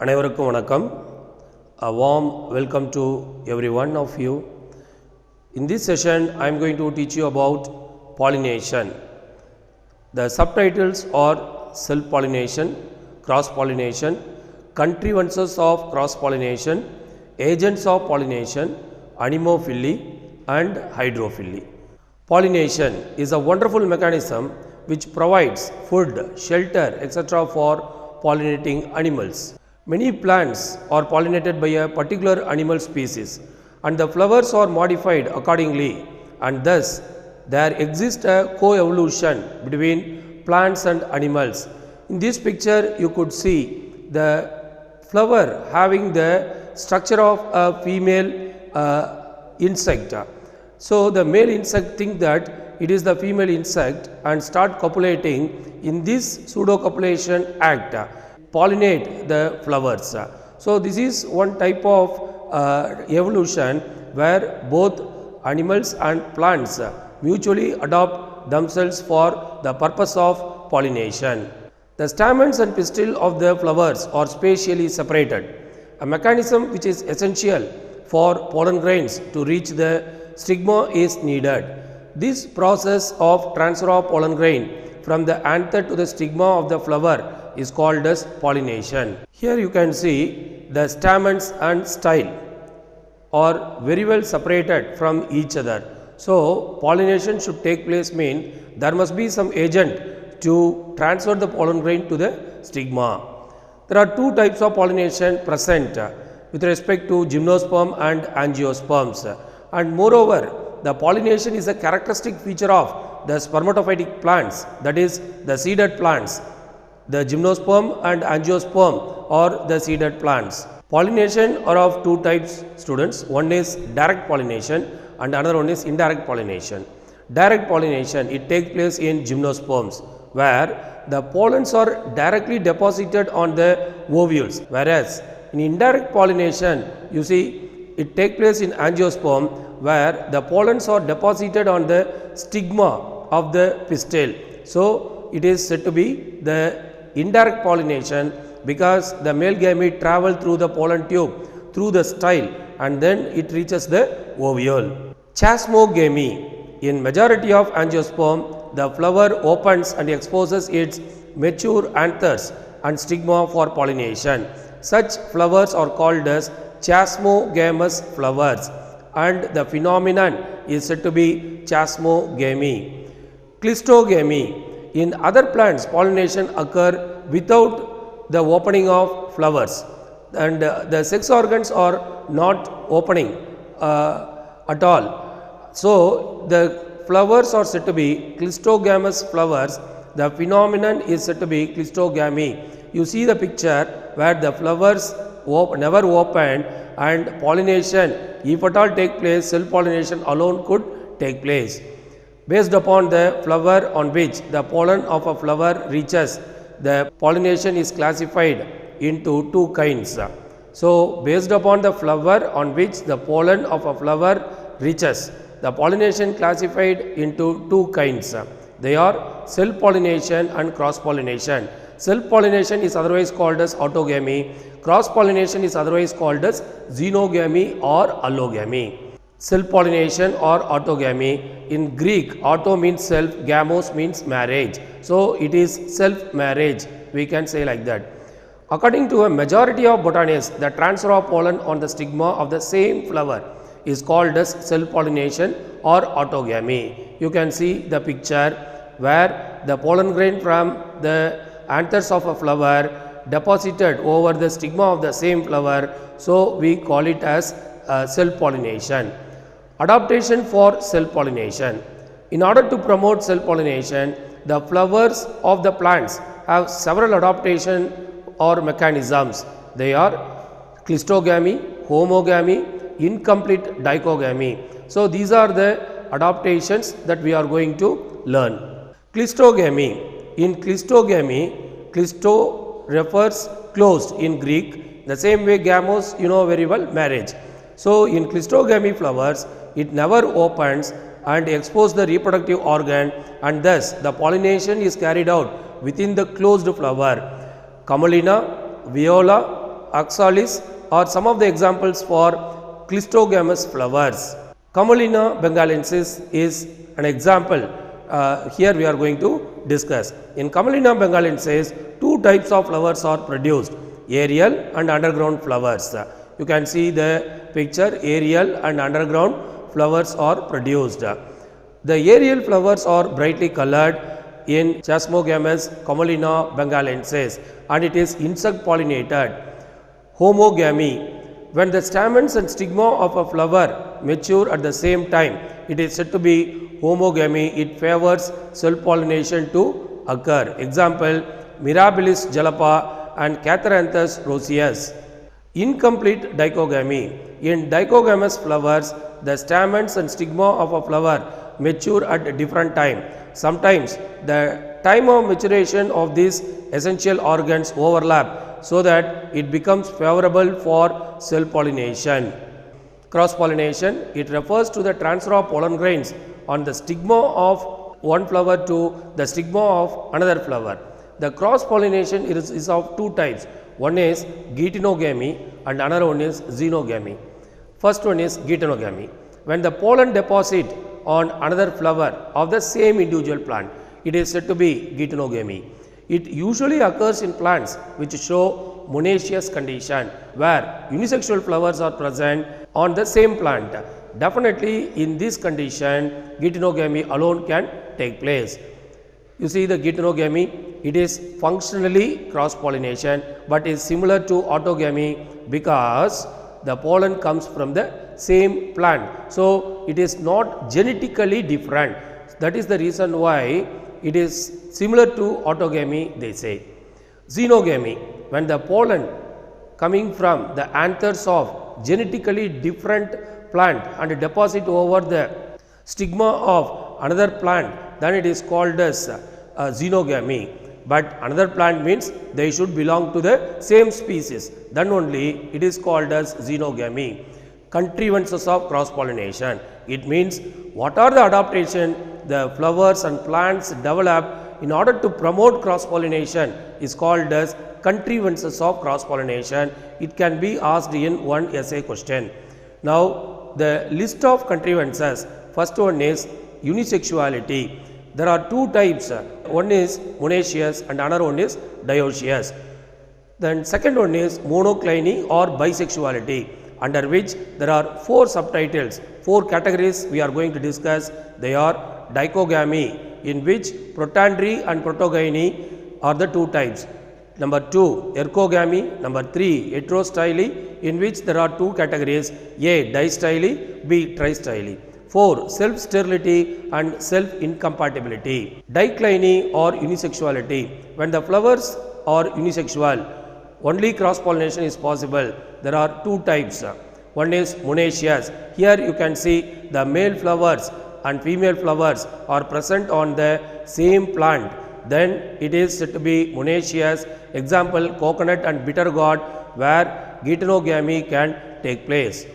அனைவருக்கும் வணக்கம். A warm welcome to every one of you. In this session, I am going to teach you about pollination. The subtitles are self-pollination, cross-pollination, contrivances of cross-pollination, agents of pollination, anemophily and hydrophily. Pollination is a wonderful mechanism which provides food, shelter, etc. for pollinating animals. Many plants are pollinated by a particular animal species and the flowers are modified accordingly, and thus there exists a co-evolution between plants and animals. In this picture you could see the flower having the structure of a female insect. So the male insect think that it is the female insect and start copulating. In this pseudo-copulation act, pollinate the flowers. So this is one type of evolution where both animals and plants mutually adopt themselves for the purpose of pollination. The stamens and pistil of the flowers are spatially separated, a mechanism which is essential for pollen grains to reach the stigma is needed. This process of transfer of pollen grain from the anther to the stigma of the flower is called as pollination. Here you can see the stamens and style are very well separated from each other. So pollination should take place mean there must be some agent to transfer the pollen grain to the stigma. There are two types of pollination present with respect to gymnosperm and angiosperms, and moreover the pollination is a characteristic feature of the spermatophytic plants, that is the seeded plants. The gymnosperm and angiosperm are the seeded plants. Pollination are of two types, students. One is direct pollination and another one is indirect pollination. Direct pollination, it takes place in gymnosperms where the pollens are directly deposited on the ovules, whereas in indirect pollination you see it takes place in angiosperm where the pollens are deposited on the stigma of the pistil. So it is said to be the indirect pollination because the male gamete travel through the pollen tube through the style and then it reaches the ovule. Chasmogamy. In majority of angiosperm, the flower opens and exposes its mature anthers and stigma for pollination. Such flowers are called as chasmogamous flowers, and the phenomenon is said to be chasmogamy. Clistogamy. In other plants, pollination occur without the opening of flowers, and the sex organs are not opening at all. So the flowers are said to be clistogamous flowers. The phenomenon is said to be clistogamy. You see the picture where the flowers never opened and pollination, if at all take place, self-pollination alone could take place. Based upon the flower on which the pollen of a flower reaches, the pollination is classified into two kinds. So based upon the flower on which the pollen of a flower reaches, the pollination classified into two kinds. They are self-pollination and cross-pollination. Self-pollination is otherwise called as autogamy. Cross-pollination is otherwise called as xenogamy or allogamy. Self-pollination or autogamy. In Greek, auto means self, gamos means marriage. So it is self-marriage, we can say like that. According to a majority of botanists, the transfer of pollen on the stigma of the same flower is called as self-pollination or autogamy. You can see the picture where the pollen grain from the anthers of a flower deposited over the stigma of the same flower, so we call it as self-pollination. Adaptation for self-pollination. In order to promote self-pollination, the flowers of the plants have several adaptation or mechanisms. They are clistogamy, homogamy, incomplete dichogamy. So these are the adaptations that we are going to learn. Clistogamy. In clistogamy, clisto refers closed in Greek. The same way gamos, you know very well, marriage. So in clistogamy flowers, it never opens and exposes the reproductive organ, and thus the pollination is carried out within the closed flower. Camelina, viola oxalis are some of the examples for clistogamous flowers. Camelina bengalensis is an example. Here we are going to discuss. In Camelina bengalensis, two types of flowers are produced, aerial and underground flowers. You can see the picture, aerial and underground flowers are produced. The aerial flowers are brightly colored in Chasmogamous Camelina bengalensis and it is insect pollinated. Homogamy. When the stamens and stigma of a flower mature at the same time, it is said to be homogamy. It favors self-pollination to occur. Example, Mirabilis jalapa and Catharanthus roseus. Incomplete dichogamy. In dichogamous flowers, the stamens and stigma of a flower mature at a different time. Sometimes the time of maturation of these essential organs overlap so that it becomes favorable for self-pollination. Cross-pollination, it refers to the transfer of pollen grains on the stigma of one flower to the stigma of another flower. The cross-pollination is of two types. One is geitonogamy and another one is xenogamy. First one is geitonogamy. When the pollen deposit on another flower of the same individual plant, it is said to be geitonogamy. It usually occurs in plants which show monoecious condition where unisexual flowers are present on the same plant. Definitely in this condition, geitonogamy alone can take place. You see the geitonogamy, it is functionally cross-pollination but is similar to autogamy because the pollen comes from the same plant. So, it is not genetically different. That is the reason why it is similar to autogamy, they say. Xenogamy, when the pollen coming from the anthers of genetically different plant and deposit over the stigma of another plant, then it is called as xenogamy. But another plant means they should belong to the same species, then only it is called as xenogamy. Contrivances of cross-pollination, it means what are the adaptation the flowers and plants develop in order to promote cross-pollination is called as contrivances of cross-pollination. It can be asked in one essay question. Now, the list of contrivances, first one is unisexuality. There are two types, one is monoecious and another one is dioecious. Then second one is monocliny or bisexuality, under which there are four subtitles, four categories we are going to discuss. They are dichogamy, in which protandry and protogyny are the two types. Number 2, ergogamy. Number 3, heterostyly, in which there are two categories, A. Distyly, B. Tristyly. 4. Self-sterility and self-incompatibility. Dicliny or unisexuality, when the flowers are unisexual, only cross-pollination is possible. There are two types. One is monoecious. Here you can see the male flowers and female flowers are present on the same plant. Then it is said to be monoecious. Example, coconut and bitter gourd, where geitonogamy can take place.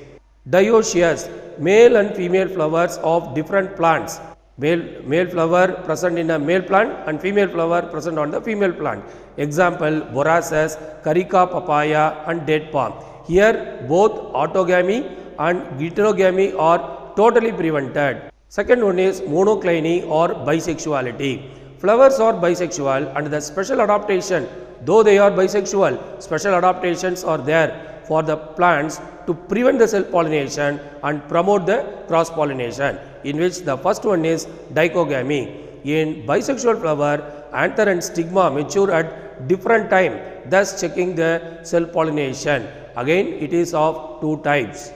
Dioecious, male and female flowers of different plants. Male flower present in a male plant and female flower present on the female plant. Example, borassus, carica papaya and date palm. Here both autogamy and geitonogamy are totally prevented. Second one is monocliny or bisexuality. Flowers are bisexual and the special adaptation, though they are bisexual, special adaptations are there for the plants to prevent the self-pollination and promote the cross-pollination, in which the first one is dichogamy. In bisexual flower, anther and stigma mature at different time, thus checking the self-pollination. Again, it is of two types.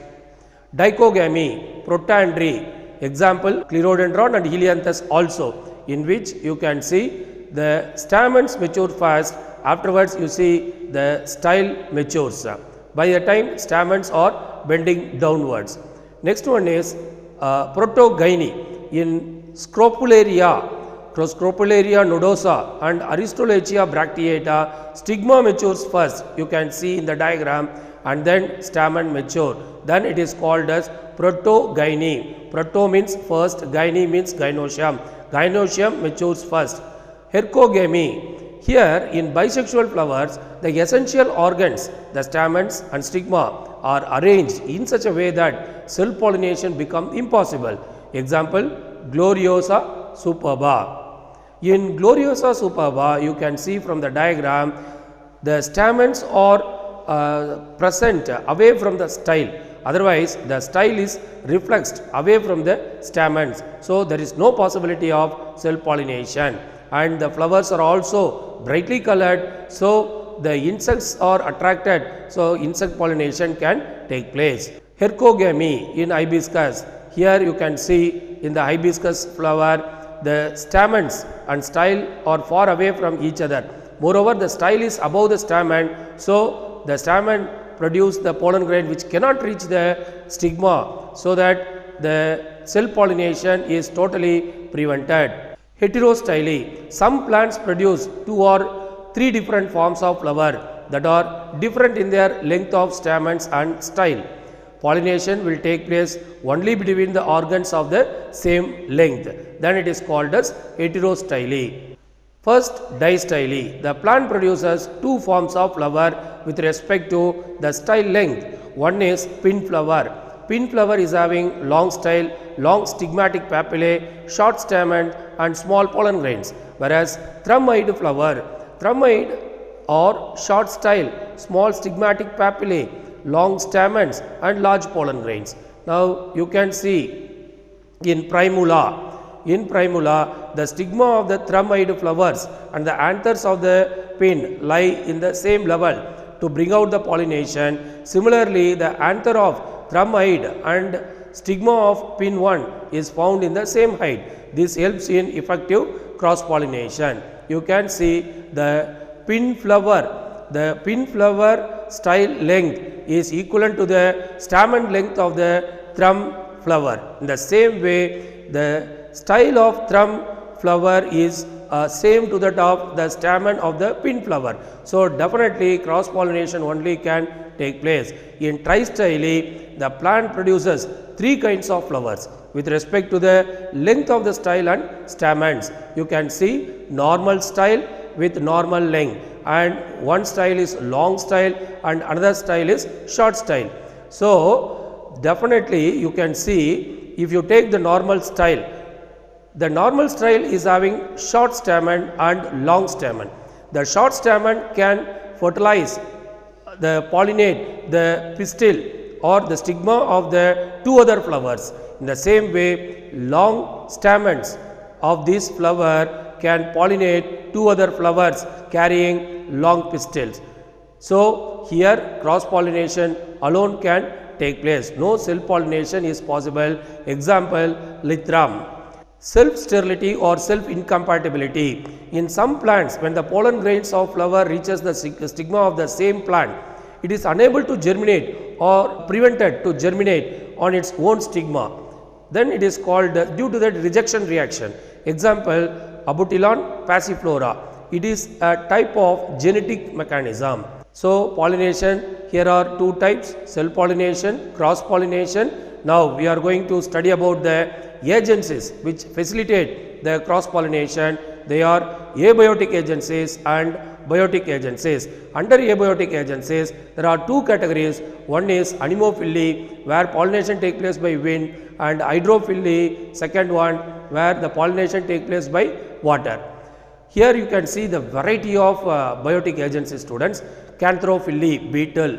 Dichogamy, protandry, example, clerodendron and helianthus also, in which you can see the stamens mature fast, afterwards you see the style matures. By the time stamens are bending downwards. Next one is protogyny. In Scropularia nodosa and Aristolochia bracteata, stigma matures first, you can see in the diagram, and then stamen mature. Then it is called as protogyny. Proto means first, gyne means gynoecium. Gynoecium matures first. Hercogamy. Here in bisexual flowers, the essential organs, the stamens and stigma are arranged in such a way that self-pollination becomes impossible. Example, Gloriosa superba. In Gloriosa superba, you can see from the diagram, the stamens are present away from the style. Otherwise, the style is reflexed away from the stamens. So, there is no possibility of self-pollination, and the flowers are also brightly colored. So, the insects are attracted. So, insect pollination can take place. Hercogamy in hibiscus. Here you can see in the hibiscus flower, the stamens and style are far away from each other. Moreover, the style is above the stamen. So, the stamen produce the pollen grain which cannot reach the stigma, so that the self pollination is totally prevented. Heterostyle. Some plants produce 2 or 3 different forms of flower that are different in their length of stamens and style. Pollination will take place only between the organs of the same length. Then it is called as heterostyle. First, distyle. The plant produces 2 forms of flower with respect to the style length. One is pin flower. Pin flower is having long style, long stigmatic papillae, short stamen and small pollen grains. Whereas thrummide flower, thrummide or short style, small stigmatic papillae, long stamens and large pollen grains. Now you can see in primula. In primula, the stigma of the thrummide flowers and the anthers of the pin lie in the same level to bring out the pollination. Similarly, the anther of thrummide and stigma of pin 1 is found in the same height. This helps in effective cross pollination. You can see the pin flower. The pin flower style length is equivalent to the stamen length of the thrum flower. In the same way, the style of thrum flower is same to that of the stamen of the pin flower. So, definitely cross pollination only can take place. In tristyle, the plant produces 3 kinds of flowers with respect to the length of the style and stamens. You can see normal style with normal length, and one style is long style and another style is short style. So, definitely you can see if you take the normal style, the normal style is having short stamen and long stamen. The short stamen can fertilize, the pollinate the pistil or the stigma of the 2 other flowers. In the same way, long stamens of this flower can pollinate 2 other flowers carrying long pistils. So, here cross pollination alone can take place. No self pollination is possible. Example, Lythrum. Self-sterility or self-incompatibility. In some plants, when the pollen grains of flower reaches the stigma of the same plant, it is unable to germinate or prevented to germinate on its own stigma. Then it is called due to that rejection reaction. Example, Abutilon passiflora. It is a type of genetic mechanism. So, pollination, here are 2 types, self-pollination, cross-pollination. Now, we are going to study about the agencies which facilitate the cross pollination. They are abiotic agencies and biotic agencies. Under abiotic agencies, there are 2 categories. One is anemophily, where pollination takes place by wind, and hydrophily, second one, where the pollination takes place by water. Here you can see the variety of biotic agencies, students. Canthrophily, beetle;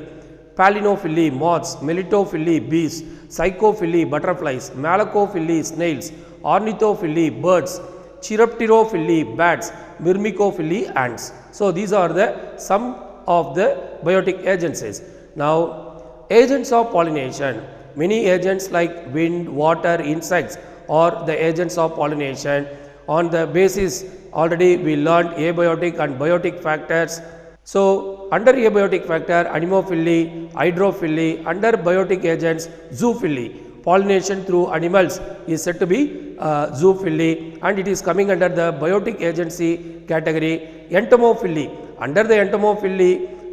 Palinophily, moths; Melitophily, bees; Psychophily, butterflies; Malacophily, snails; Ornithophily, birds; Chiropterophily, bats; Myrmecophily, ants. So, these are the some of the biotic agencies. Now, agents of pollination. Many agents like wind, water, insects are the agents of pollination. On the basis, already we learned abiotic and biotic factors. So, under abiotic factor, anemophily, hydrophily; under biotic agents, zoophily. Pollination through animals is said to be zoophily, and it is coming under the biotic agency category. Entomophily. Under the entomophily,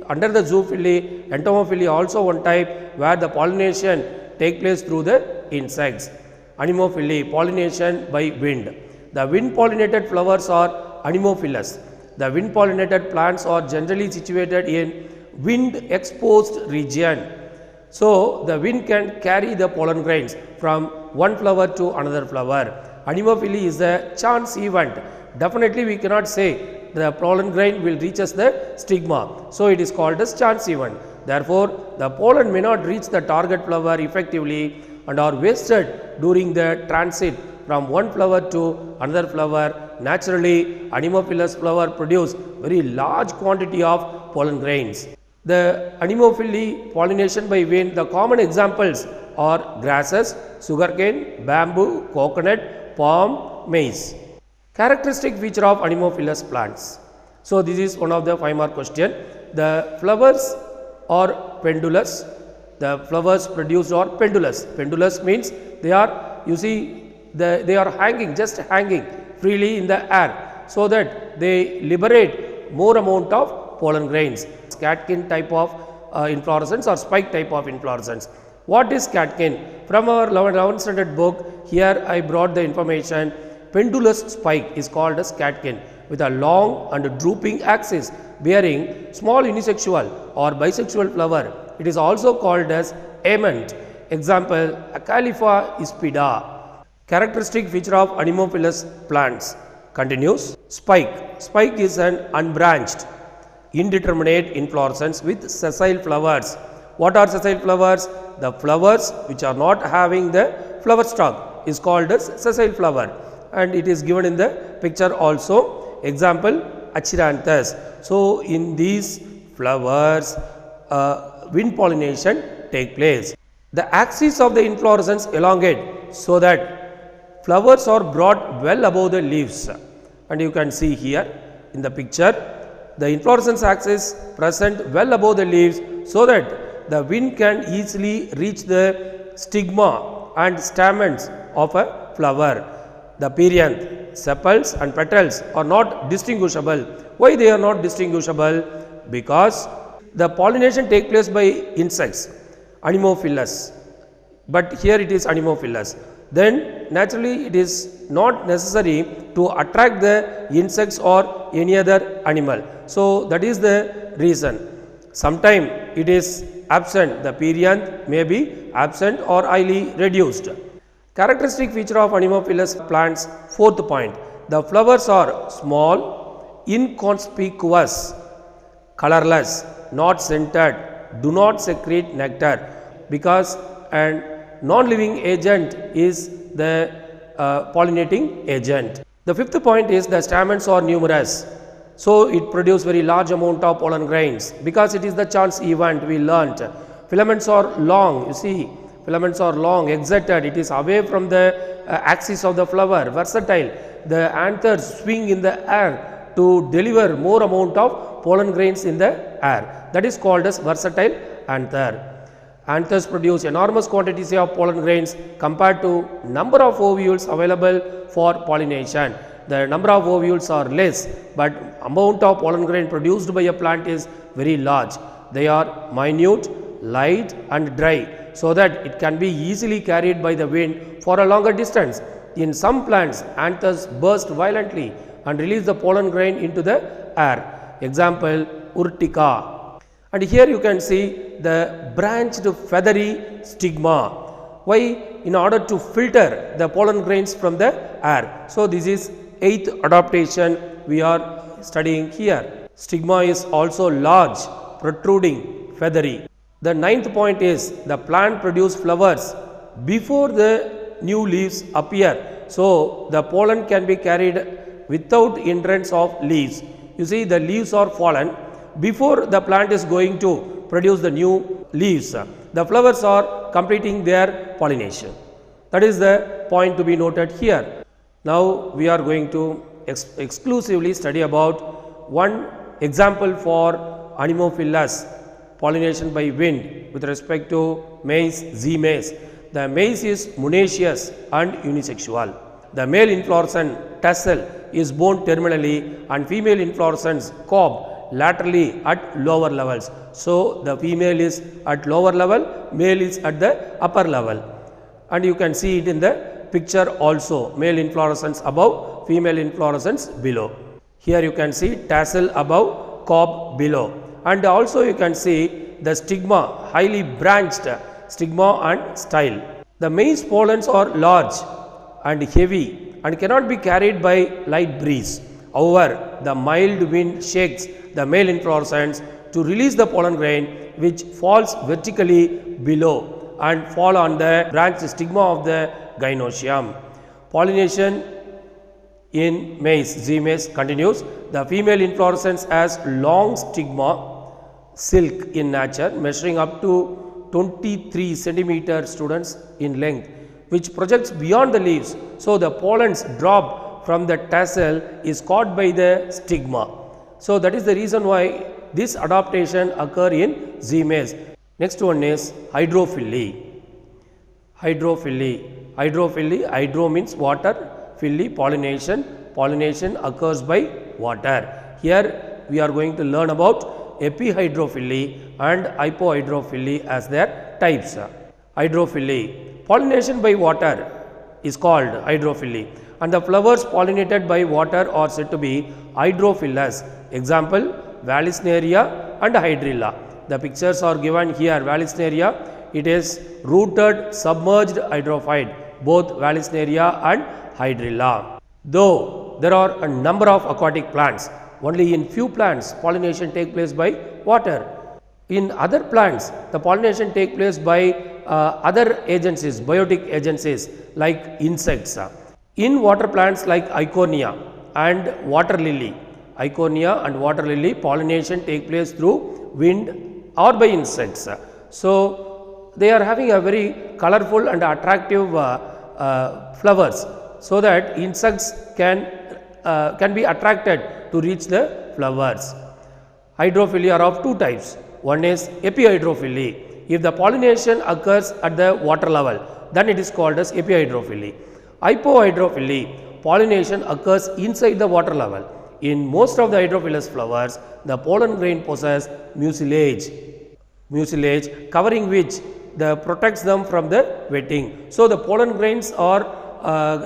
under the zoophily, entomophily also one type where the pollination take place through the insects. Anemophily, pollination by wind. The wind pollinated flowers are anemophilous. The wind pollinated plants are generally situated in wind exposed region. So the wind can carry the pollen grains from one flower to another flower. Anemophily is a chance event. Definitely we cannot say the pollen grain will reach us the stigma. So it is called as chance event. Therefore, the pollen may not reach the target flower effectively and are wasted during the transit from one flower to another flower. Naturally, Anemophilous flower produce very large quantity of pollen grains. The anemophily pollination by wind, the common examples are grasses, sugarcane, bamboo, coconut, palm, maize. Characteristic feature of anemophilous plants. So this is one of the 5-mark question. The flowers are pendulous. The flowers produced are pendulous. Pendulous means they are, you see, they are hanging, just hanging freely in the air, so that they liberate more amount of pollen grains. Catkin type of inflorescence or spike type of inflorescence. What is catkin? From our 11th standard book, here I brought the information. Pendulous spike is called as catkin with a long and drooping axis bearing small unisexual or bisexual flower. It is also called as ament. Example, Acalypha ispida. Characteristic feature of anemophilous plants. Continues. Spike. Spike is an unbranched, indeterminate inflorescence with sessile flowers. What are sessile flowers? The flowers which are not having the flower stalk is called as sessile flower, and it is given in the picture also. Example, Achyranthes. So in these flowers wind pollination take place. The axis of the inflorescence elongate so that flowers are brought well above the leaves, and you can see here in the picture the inflorescence axis present well above the leaves, so that the wind can easily reach the stigma and stamens of a flower. The perianth, sepals and petals are not distinguishable. Why they are not distinguishable? Because the pollination takes place by insects, anemophilous, but here it is anemophilous. Then naturally it is not necessary to attract the insects or any other animal. So that is the reason. Sometime it is absent, the perianth may be absent or highly reduced. Characteristic feature of anemophilous plants. Fourth point, the flowers are small, inconspicuous, colorless, not scented, do not secrete nectar, because an non-living agent is the pollinating agent. The fifth point is the stamens are numerous. So it produces very large amount of pollen grains because it is the chance event we learnt. Filaments are long, you see, filaments are long, excited, it is away from the axis of the flower, versatile. The anthers swing in the air to deliver more amount of pollen grains in the air. That is called as versatile anther. Anthers produce enormous quantities of pollen grains compared to number of ovules available for pollination. The number of ovules are less, but amount of pollen grain produced by a plant is very large. They are minute, light and dry, so that it can be easily carried by the wind for a longer distance. In some plants, anthers burst violently and release the pollen grain into the air. Example, Urtica. And here you can see the branched feathery stigma. Why? In order to filter the pollen grains from the air. So this is 8th adaptation we are studying here. Stigma is also large, protruding, feathery. The 9th point is the plant produce flowers before the new leaves appear. So the pollen can be carried without entrance of leaves. You see, the leaves are fallen before the plant is going to produce the new leaves. The flowers are completing their pollination. That is the point to be noted here. Now we are going to exclusively study about one example for anemophilous pollination by wind with respect to maize, Z maize. The maize is monoecious and unisexual. The male inflorescence tassel is borne terminally and female inflorescence cob laterally at lower levels. So the female is at lower level, male is at the upper level, and you can see it in the picture also, male inflorescence above, female inflorescence below. Here you can see tassel above, cob below, and also you can see the stigma, highly branched stigma and style. The maize pollens are large and heavy and cannot be carried by light breeze. However, the mild wind shakes the male inflorescence to release the pollen grain, which falls vertically below and fall on the branched stigma of the gynoecium. Pollination in maize, Z maize continues. The female inflorescence has long stigma, silk in nature, measuring up to 23 centimeter students in length, which projects beyond the leaves. So the pollens drop from the tassel is caught by the stigma. So that is the reason why this adaptation occur in Z maize. Next one is hydrophily. Hydrophily, hydro means water, phily pollination. Pollination occurs by water. Here we are going to learn about epihydrophily and hypohydrophily as their types. Hydrophily, pollination by water is called hydrophily, and the flowers pollinated by water are said to be hydrophilous. Example, Vallisneria and Hydrilla. The pictures are given here. Vallisneria, it is rooted submerged hydrophyte, both Vallisneria and Hydrilla. Though there are a number of aquatic plants, only in few plants pollination take place by water. In other plants, the pollination take place by other agencies, biotic agencies like insects. In water plants like Eichhornia and water lily, pollination take place through wind or by insects. So they are having a very colorful and attractive flowers, so that insects can be attracted to reach the flowers. Hydrophily are of two types. One is epihydrophily. If the pollination occurs at the water level, then it is called as epihydrophily. Hypohydrophily, pollination occurs inside the water level. In most of the hydrophilous flowers, the pollen grain possess mucilage covering which protects them from the wetting. So the pollen grains are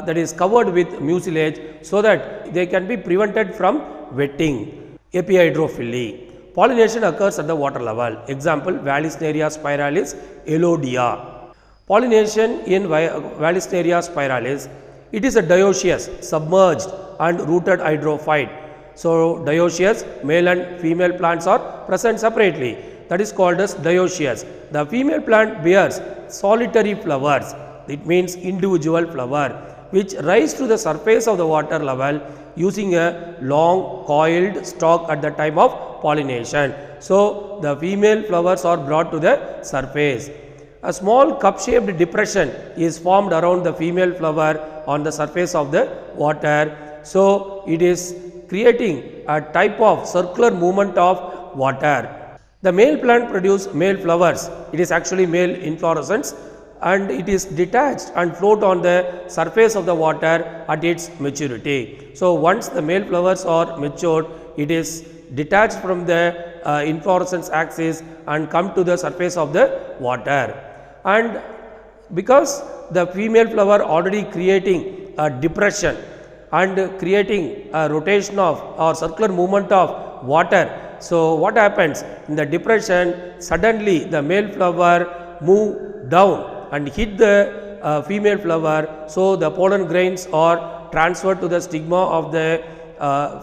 that is covered with mucilage so that they can be prevented from wetting. Epihydrophily, pollination occurs at the water level. Example, Vallisneria spiralis, Elodia. Pollination in Vallisneria spiralis, it is a dioecious, submerged and rooted hydrophyte. So dioecious, male and female plants are present separately. That is called as dioecious. The female plant bears solitary flowers. It means individual flower, which rise to the surface of the water level using a long coiled stalk at the time of pollination. So the female flowers are brought to the surface. A small cup-shaped depression is formed around the female flower on the surface of the water. So it is creating a type of circular movement of water. The male plant produces male flowers. It is actually male inflorescence, and it is detached and float on the surface of the water at its maturity. So once the male flowers are matured, it is detached from the inflorescence axis and come to the surface of the water. And because the female flower already creating a depression and creating a rotation of or circular movement of water, so what happens in the depression, suddenly the male flower move down and hit the female flower. So the pollen grains are transferred to the stigma of the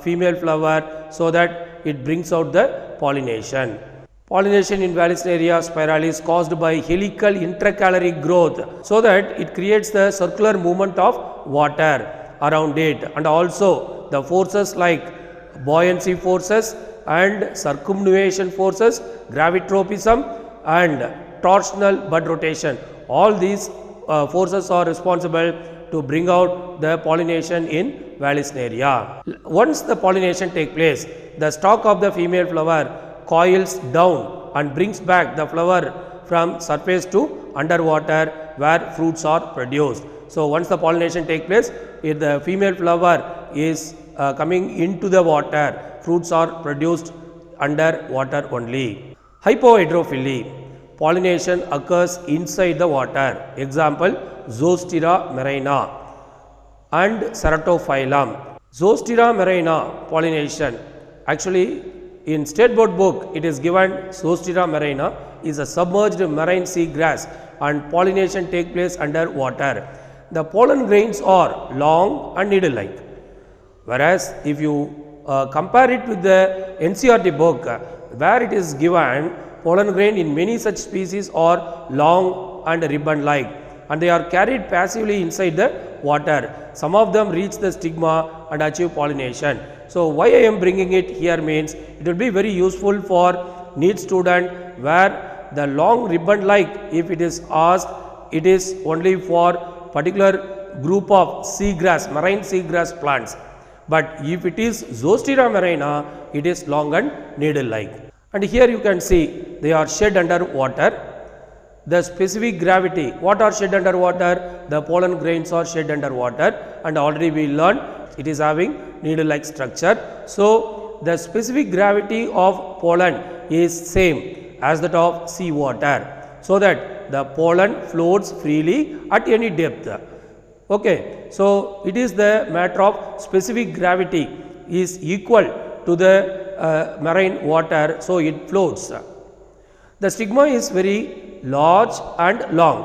female flower, so that it brings out the pollination. Pollination in Vallisneria spiralis caused by helical intercalary growth, so that it creates the circular movement of water around it, and also the forces like buoyancy forces and circumnavigation forces, gravitropism and torsional bud rotation. All these forces are responsible to bring out the pollination in Vallisneria. Once the pollination takes place, the stalk of the female flower coils down and brings back the flower from surface to underwater where fruits are produced. So once the pollination takes place, if the female flower is coming into the water, fruits are produced under water only. Hypohydrophily, pollination occurs inside the water. Example, Zostera marina and Ceratophyllum. Zostera marina pollination. Actually, in State Board book, it is given Zostera marina is a submerged marine sea grass and pollination take place under water. The pollen grains are long and needle-like. Whereas, if you compare it with the NCERT book, where it is given pollen grain in many such species are long and ribbon-like, and they are carried passively inside the water. Some of them reach the stigma and achieve pollination. So, why I am bringing it here means it will be very useful for NEET student, where the long ribbon like, if it is asked, it is only for particular group of seagrass, marine seagrass plants. But if it is Zostera marina, it is long and needle like. And here you can see they are shed under water. The specific gravity, what are shed under water? The pollen grains are shed under water, and already we learned it is having needle like structure. So, the specific gravity of pollen is same as that of sea water, so that the pollen floats freely at any depth. Okay. So, it is the matter of specific gravity is equal to the marine water, so it floats. The stigma is very large and long.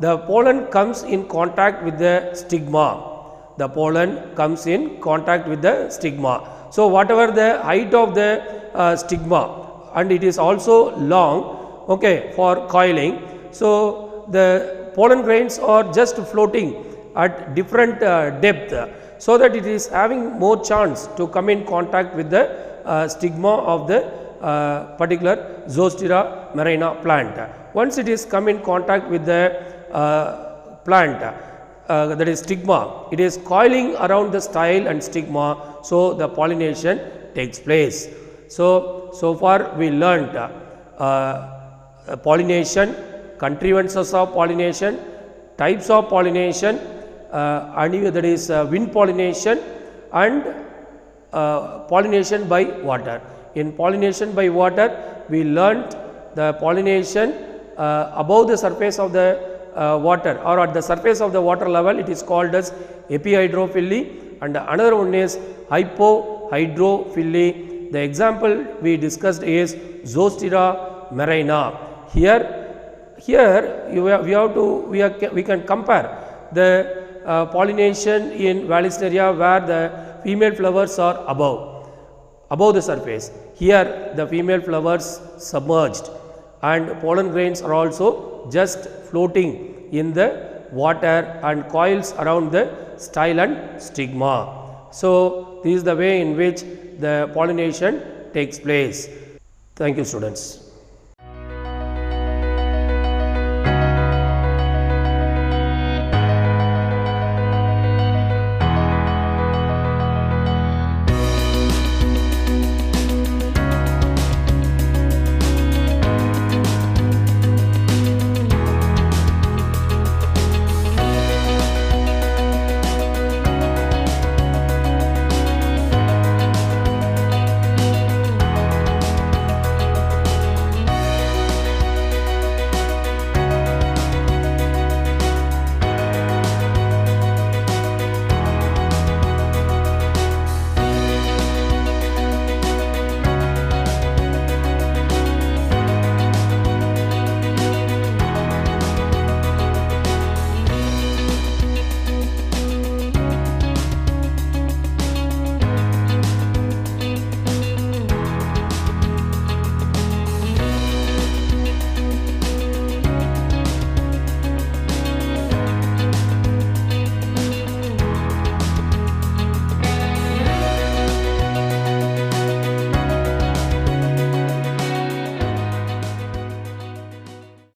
The pollen comes in contact with the stigma. The pollen comes in contact with the stigma. So, whatever the height of the stigma, and it is also long, okay, for coiling. So, the pollen grains are just floating at different depth, so that it is having more chance to come in contact with the stigma of the particular Zostera marina plant. Once it is come in contact with the plant, that is stigma, it is coiling around the style and stigma, so the pollination takes place. So far we learnt pollination, contrivances of pollination, types of pollination, that is wind pollination, and pollination by water. In pollination by water, we learnt the pollination above the surface of the water, or at the surface of the water level, it is called as epihydrophily, and another one is hypohydrophily. The example we discussed is Zostera marina. Here we can compare the pollination in Vallisneria, where the female flowers are above the surface. Here the female flowers submerged, and pollen grains are also just floating in the water and coils around the style and stigma. So, this is the way in which the pollination takes place. Thank you, students.